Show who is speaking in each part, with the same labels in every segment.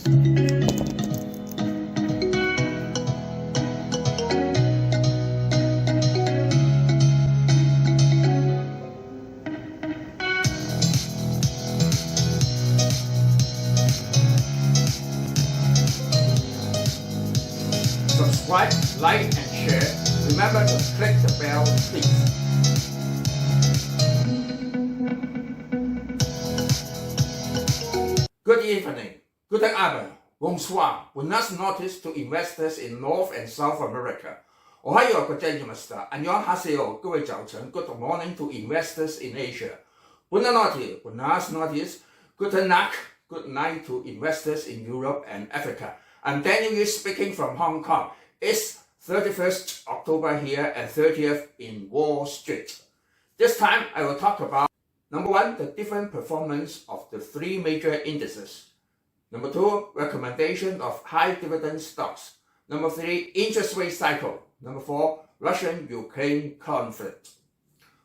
Speaker 1: Subscribe, like, and share. Remember to click the bell, please. Good evening, guten Abend, bonsoir, buenas noches to investors in North and South America. Ohio gozaimasu, 안녕하세요, 各位早晨. Good morning to investors in Asia. Buenas noches, guten Nacht, good night to investors in Europe and Africa. I'm Daniel speaking from Hong Kong. It's 31st October here and 30th in Wall Street. This time I will talk about number one, the different performance of the three major indices. Number two, recommendation of high dividend stocks. Number three, interest rate cycle. Number four, Russian-Ukraine conflict.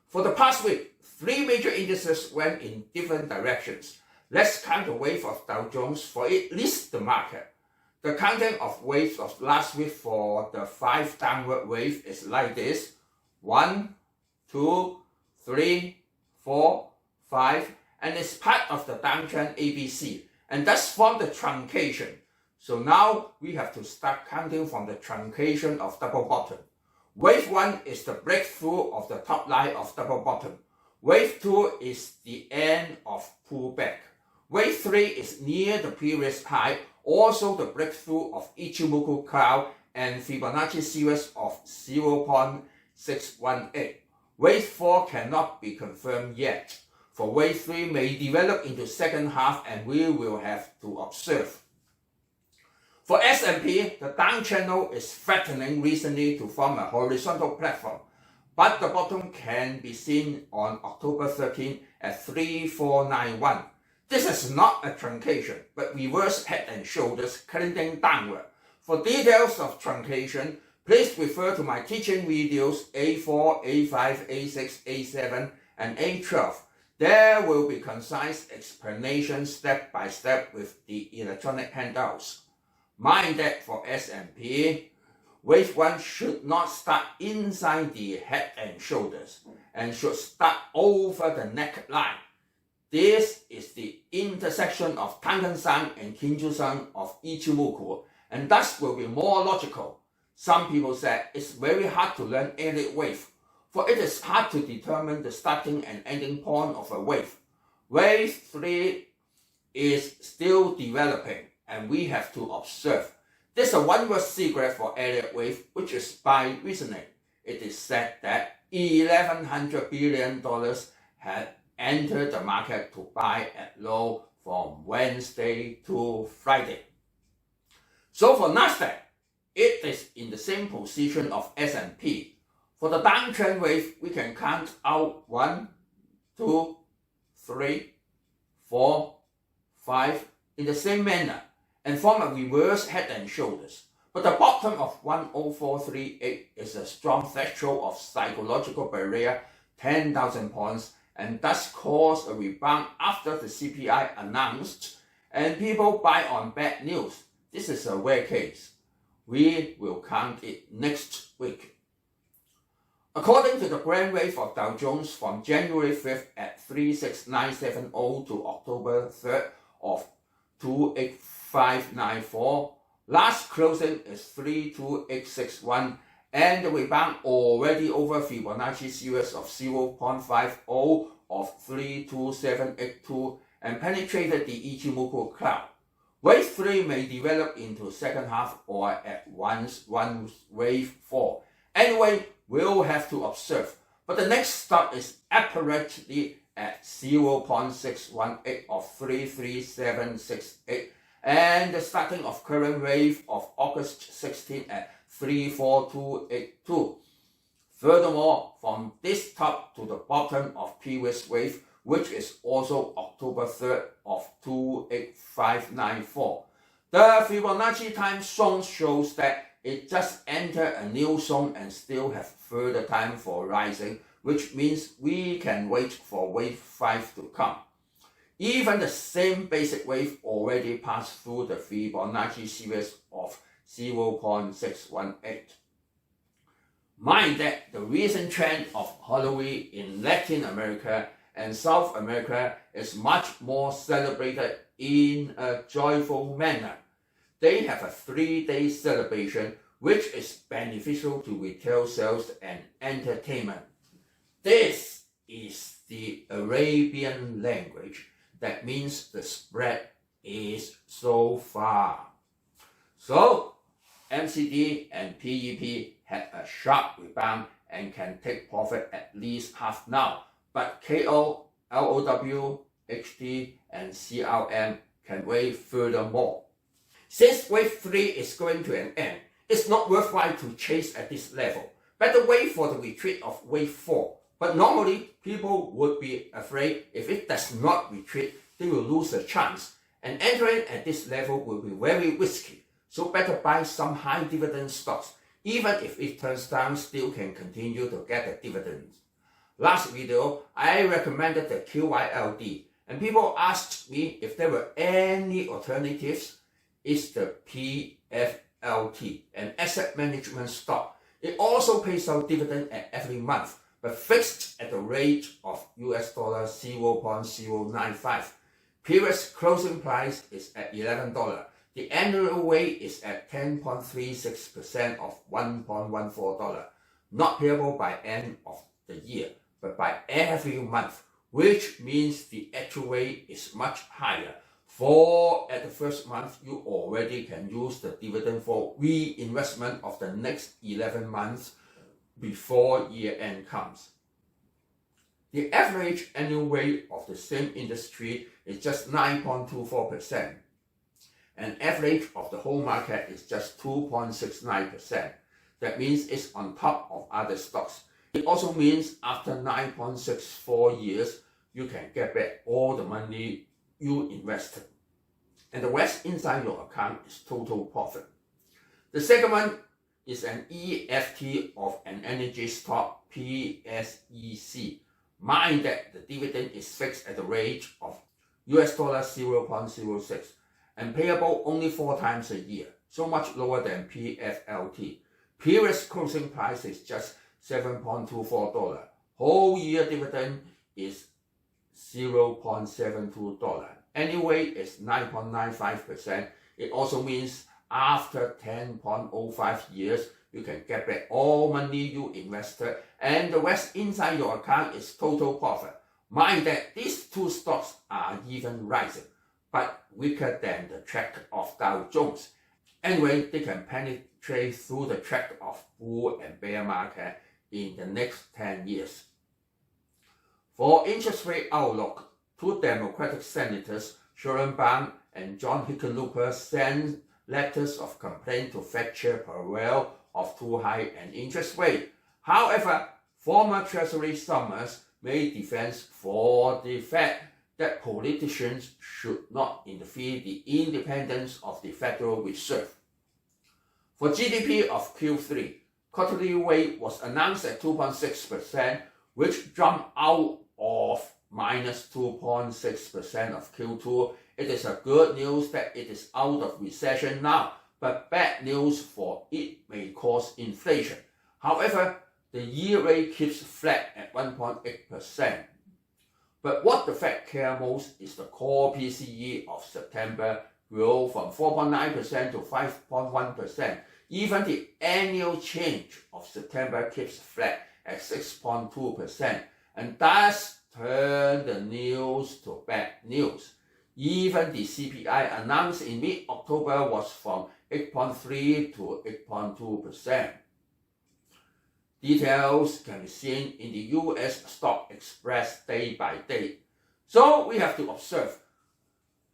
Speaker 1: For the past week, three major indices went in different directions. Let's count the wave of Dow Jones for at least the market. The counting of waves of last week for the 5 downward wave is like this. 1, 2, 3, 4, 5, and it's part of the downtrend ABC, and thus form the truncation. So now we have to start counting from the truncation of double bottom. Wave 1 is the breakthrough of the top line of double bottom. Wave 2 is the end of pullback. Wave 3 is near the previous high, also the breakthrough of Ichimoku cloud and Fibonacci series of 0.618. Wave 4 cannot be confirmed yet, for wave 3 may develop into second half and we will have to observe. For S&P, the down channel is flattening recently to form a horizontal platform, but the bottom can be seen on October 13 at 3491. This is not a truncation, but reverse head and shoulders trending downward. For details of truncation, please refer to my teaching videos A4, A5, A6, A7, and A12. There will be concise explanations step by step with the electronic handouts. Mind that for S&P, wave 1 should not start inside the head and shoulders and should start over the neckline. This is the intersection of Tankan-san and Kinju-san of Ichimoku, and thus will be more logical. Some people said it's very hard to learn Elliott wave, for it is hard to determine the starting and ending point of a wave. Wave 3 is still developing, and we have to observe. There's a one-word secret for Elliott wave, which is by reasoning. It is said that $1,100 billion had entered the market to buy at low from Wednesday to Friday. So for NASDAQ, it is in the same position of S&P. For the downtrend wave, we can count out 1, 2, 3, 4, 5 in the same manner and form a reverse head and shoulders. But the bottom of 10438 is a strong threshold of psychological barrier, 10,000 points, and thus cause a rebound after the CPI announced and people buy on bad news. This is a rare case. We will count it next week. According to the grand wave of Dow Jones from January 5th at 36970 to October 3rd of 28594, last closing is 32861, and the rebound already over Fibonacci series of 0.50 of 32782 and penetrated the Ichimoku cloud. Wave 3 may develop into second half or at once wave 4. Anyway, we'll have to observe. But the next stop is apparently at 0.618 of 33768 and the starting of current wave of August 16 at 34282. Furthermore, from this top to the bottom of previous wave, which is also October 3rd of 28594, the Fibonacci Time Zone shows that it just entered a new zone and still have further time for rising, which means we can wait for wave 5 to come. Even the same basic wave already passed through the Fibonacci series of 0.618. Mind that the recent trend of Halloween in Latin America and South America is much more celebrated in a joyful manner. They have a 3-day celebration which is beneficial to retail sales and entertainment. This is the Arabian language. That means the spread is so far. So MCD and PEP had a sharp rebound and can take profit at least half now. But KO, LOW, HT, and CRM can wait furthermore. Since wave 3 is going to an end, it's not worthwhile to chase at this level. Better wait for the retreat of wave 4. But normally, people would be afraid if it does not retreat, they will lose a chance. And entering at this level will be very risky. So better buy some high dividend stocks. Even if it turns down, still can continue to get the dividends. Last video, I recommended the QYLD, and people asked me if there were any alternatives. It's the PFLT, an asset management stock. It also pays out dividend at every month, but fixed at the rate of US dollar 0.095. Previous closing price is at $11. The annual rate is at 10.36% of $1.14, not payable by end of the year, but by every month, which means the actual rate is much higher. For at the first month, you already can use the dividend for reinvestment of the next 11 months before year end comes. The average annual rate of the same industry is just 9.24%. And average of the whole market is just 2.69%. That means it's on top of other stocks. It also means after 9.64 years, you can get back all the money you invested. And the rest inside your account is total profit. The second one is an EFT of an energy stock, PSEC. Mind that the dividend is fixed at the rate of US dollar 0.06 and payable only 4 times a year, so much lower than PFLT. Previous closing price is just $7.24. Whole year dividend is $0.72. Anyway, it's 9.95%. It also means after 10.05 years, you can get back all money you invested, and the rest inside your account is total profit. Mind that these two stocks are even rising, but weaker than the track of Dow Jones. Anyway, they can penetrate through the track of bull and bear market in the next 10 years. For interest rate outlook, 2 Democratic senators, Sharon Brown and John Hickenlooper, sent letters of complaint to Fed Chair Powell of too high an interest rate. However, former Treasury Summers made defense for the fact that politicians should not interfere the independence of the Federal Reserve. For GDP of Q3, quarterly rate was announced at 2.6%, which jumped out of minus 2.6% of Q2. It is a good news that it is out of recession now, but bad news for it may cause inflation. However, the year rate keeps flat at 1.8%. But what the Fed cares most is the core PCE of September grew from 4.9% to 5.1%. Even the annual change of September keeps flat at 6.2%, and thus turn the news to bad news. Even the CPI announced in mid-October was from 8.3 to 8.2%. Details can be seen in the US Stock Express day by day. So we have to observe.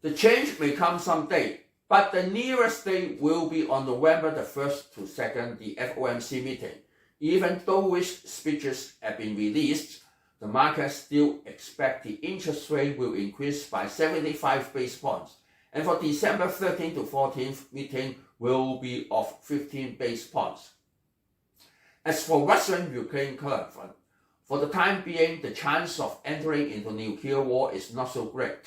Speaker 1: The change may come someday, but the nearest day will be on November the 1st to 2nd, the FOMC meeting. Even though which speeches have been released, the market still expect the interest rate will increase by 75 base points. And for December 13th to 14th meeting will be of 15 base points. As for Russian-Ukraine conflict, for the time being, the chance of entering into nuclear war is not so great.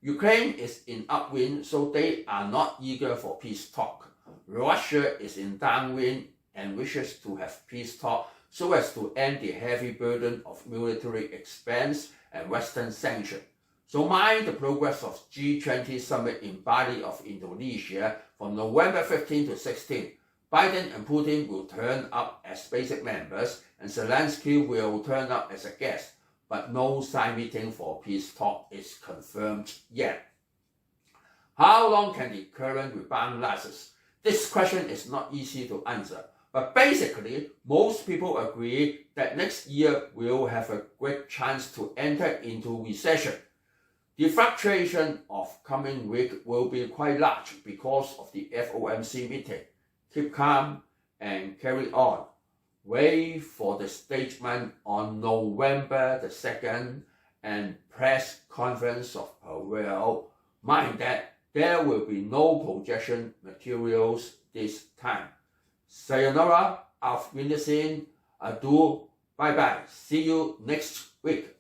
Speaker 1: Ukraine is in upwind, so they are not eager for peace talk. Russia is in downwind and wishes to have peace talk so as to end the heavy burden of military expense and Western sanctions. So mind the progress of G20 summit in Bali of Indonesia from November 15 to 16. Biden and Putin will turn up as basic members and Zelensky will turn up as a guest, but no side meeting for peace talk is confirmed yet. How long can the current rebound last? This question is not easy to answer, but basically most people agree that next year will have a great chance to enter into recession. The fluctuation of coming week will be quite large because of the FOMC meeting. Keep calm and carry on. Wait for the statement on November the 2nd and press conference of Powell. Mind that there will be no projection materials this time. Sayonara, auf Wiedersehen, adieu, bye bye. See you next week.